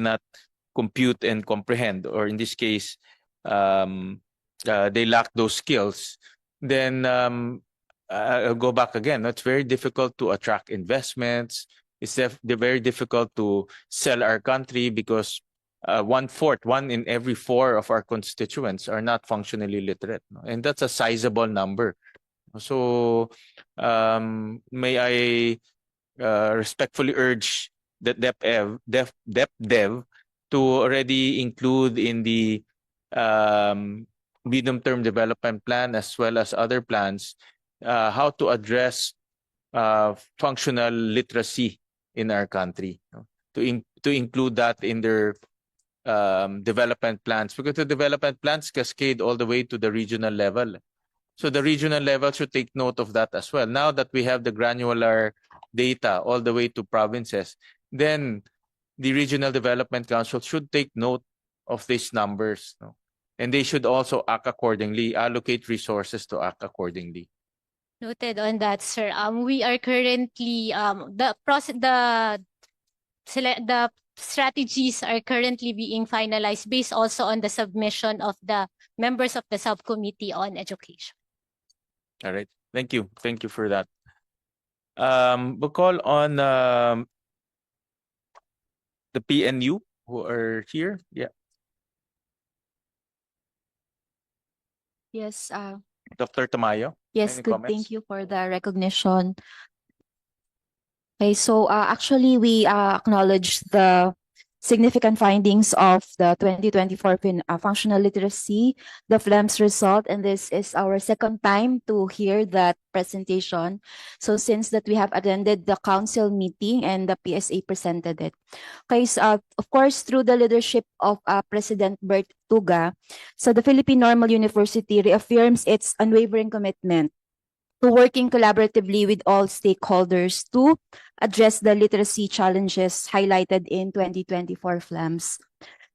not compute and comprehend, or in this case, they lack those skills, then I'll go back again. It's very difficult to attract investments. It's very difficult to sell our country because one in every four of our constituents are not functionally literate, and that's a sizable number. So may I respectfully urge that DepEd to already include in the medium-term development plan, as well as other plans, how to address functional literacy in our country, to include that in their development plans, because the development plans cascade all the way to the regional level. So the regional level should take note of that as well. Now that we have the granular data all the way to provinces, then the Regional Development Council should take note of these numbers, and they should also act accordingly, allocate resources to act accordingly. Noted on that, sir. We are currently the strategies are currently being finalized based also on the submission of the members of the subcommittee on education. All right. Thank you. Thank you for that. We'll call on the PNU who are here. Yeah. Yes. Dr. Tamayo. Yes, any good. comments? Thank you for the recognition. Okay, so actually we acknowledge the significant findings of the 2024 functional literacy, the FLEMS result, and this is our second time to hear that presentation. So since that we have attended the council meeting and the PSA presented it. Okay, so, of course, through the leadership of President Bert Tuga, so the Philippine Normal University reaffirms its unwavering commitment to working collaboratively with all stakeholders to address the literacy challenges highlighted in 2024 FLEMS.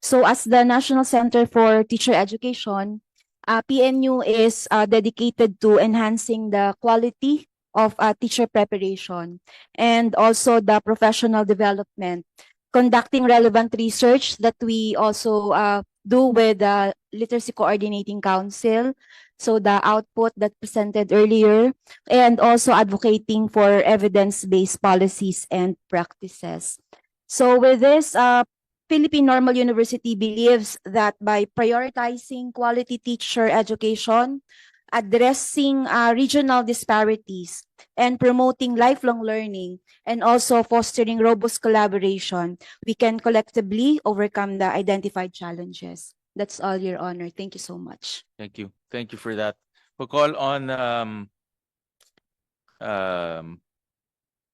So as the National Center for Teacher Education, PNU is dedicated to enhancing the quality of teacher preparation and also the professional development, conducting relevant research that we also do with the Literacy Coordinating Council, so the output that presented earlier, and also advocating for evidence-based policies and practices. So with this, Philippine Normal University believes that by prioritizing quality teacher education, addressing regional disparities, and promoting lifelong learning, and also fostering robust collaboration, we can collectively overcome the identified challenges. That's all, Your Honor. Thank you so much. Thank you. Thank you for that. We'll call on the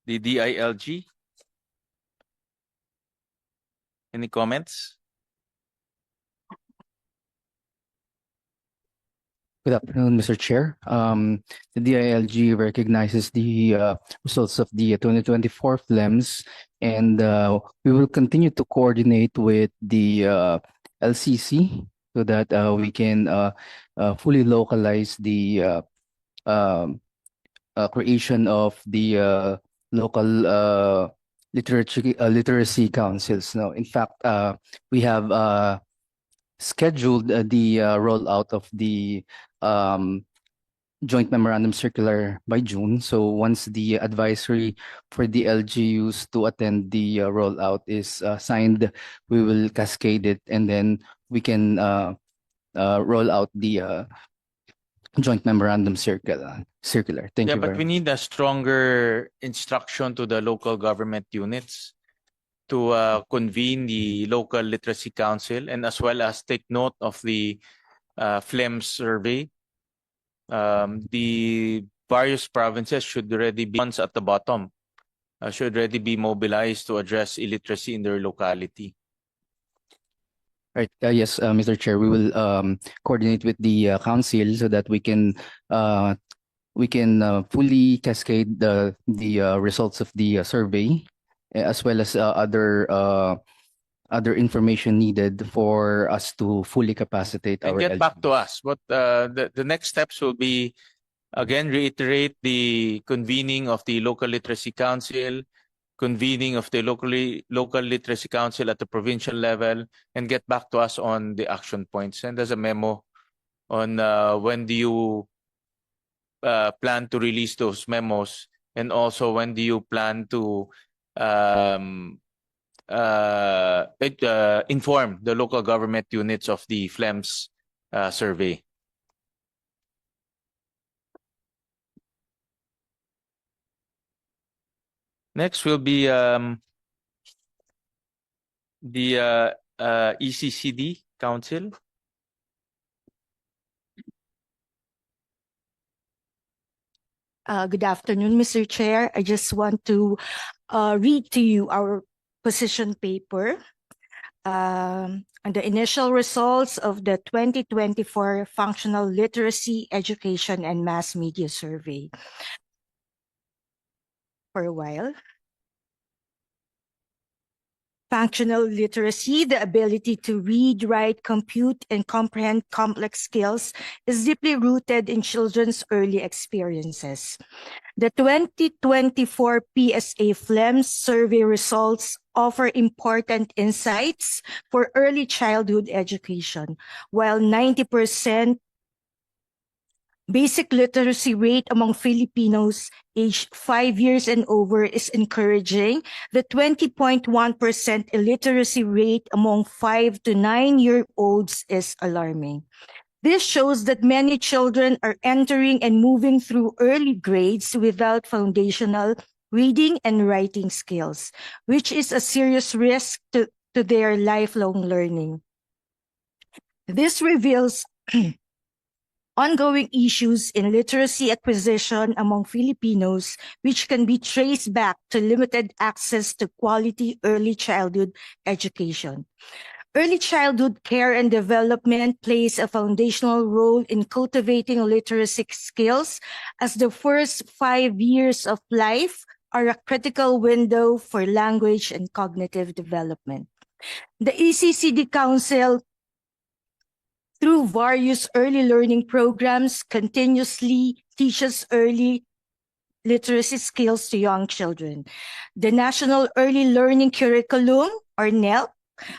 DILG. Any comments? Good afternoon, Mr. Chair. The DILG recognizes the results of the 2024 FLEMS, and we will continue to coordinate with the LCC so that we can fully localize the creation of the local literacy councils. Now, in fact, we have scheduled the rollout of the joint memorandum circular by June. So once the advisory for the LGUs to attend the rollout is signed, we will cascade it, and then we can roll out the joint memorandum circular. Thank you. But we need a stronger instruction to the local government units to convene the local literacy council, and as well as take note of the FLEMS survey. The various provinces should already be ones at the bottom, should already be mobilized to address illiteracy in their locality. Right. Yes, Mr. Chair, we will coordinate with the council so that we can fully cascade the results of the survey, as well as other information needed for us to fully capacitate and our get back to us. What the next steps will be, again, reiterate the convening of the local literacy council, convening of the local literacy council at the provincial level, and get back to us on the action points. Send us a memo on when do you plan to release those memos, and also when do you plan to inform the local government units of the FLEMS survey. Next will be the ECCD Council. Good afternoon, Mr. Chair. I just want to read to you our position paper on the initial results of the 2024 Functional Literacy, Education, and Mass Media Survey. For a while. Functional literacy, the ability to read, write, compute, and comprehend complex skills, is deeply rooted in children's early experiences. The 2024 PSA FLEMS survey results offer important insights for early childhood education. While 90% basic literacy rate among Filipinos aged 5 years and over is encouraging, the 20.1% illiteracy rate among 5 to 9-year-olds is alarming. This shows that many children are entering and moving through early grades without foundational reading and writing skills, which is a serious risk to their lifelong learning. This reveals ongoing issues in literacy acquisition among Filipinos, which can be traced back to limited access to quality early childhood education. Early childhood care and development plays a foundational role in cultivating literacy skills, as the first 5 years of life are a critical window for language and cognitive development. The ECCD Council, through various early learning programs, continuously teaches early literacy skills to young children. The National Early Learning Curriculum, or NELC,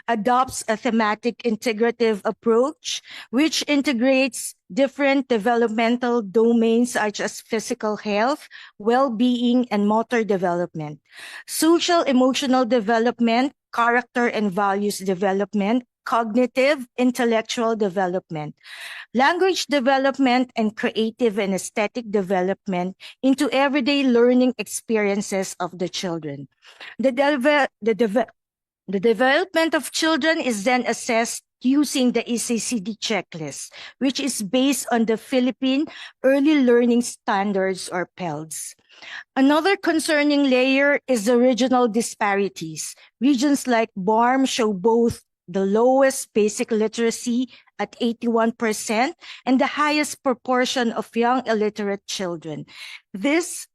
adopts a thematic integrative approach, which integrates different developmental domains such as physical health, well-being, and motor development, social emotional development, character and values development, cognitive, intellectual development, language development, and creative and aesthetic development into everyday learning experiences of the children. The development of children is then assessed using the ECCD checklist, which is based on the Philippine Early Learning Standards, or PELDS. Another concerning layer is the regional disparities. Regions like BARM show both the lowest basic literacy at 81% and the highest proportion of young illiterate children. This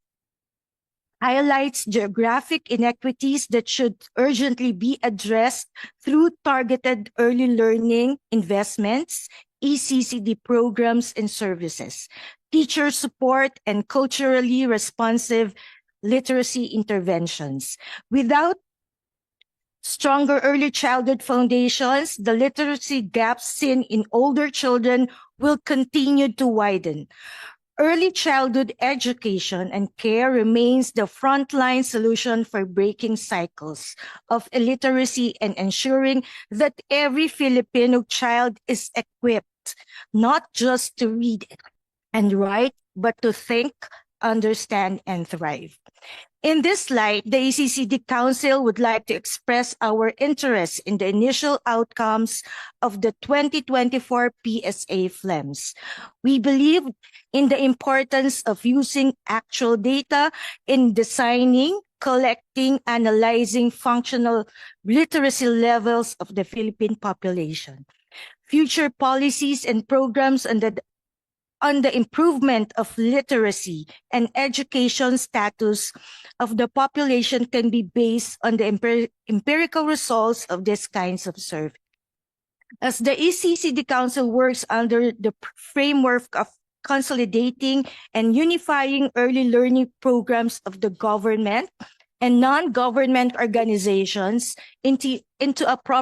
highlights geographic inequities that should urgently be addressed through targeted early learning investments, ECCD programs and services, teacher support, and culturally responsive literacy interventions. Without stronger early childhood foundations, the literacy gaps seen in older children will continue to widen. Early childhood education and care remains the frontline solution for breaking cycles of illiteracy and ensuring that every Filipino child is equipped not just to read and write, but to think, understand, and thrive. In this light, the ECCD Council would like to express our interest in the initial outcomes of the 2024 PSA FLEMS. We believe in the importance of using actual data in designing, collecting, analyzing functional literacy levels of the Philippine population. Future policies and programs on the improvement of literacy and education status of the population can be based on the empirical results of these kinds of surveys. As the ECCD Council works under the framework of consolidating and unifying early learning programs of the government, and non-government organizations into a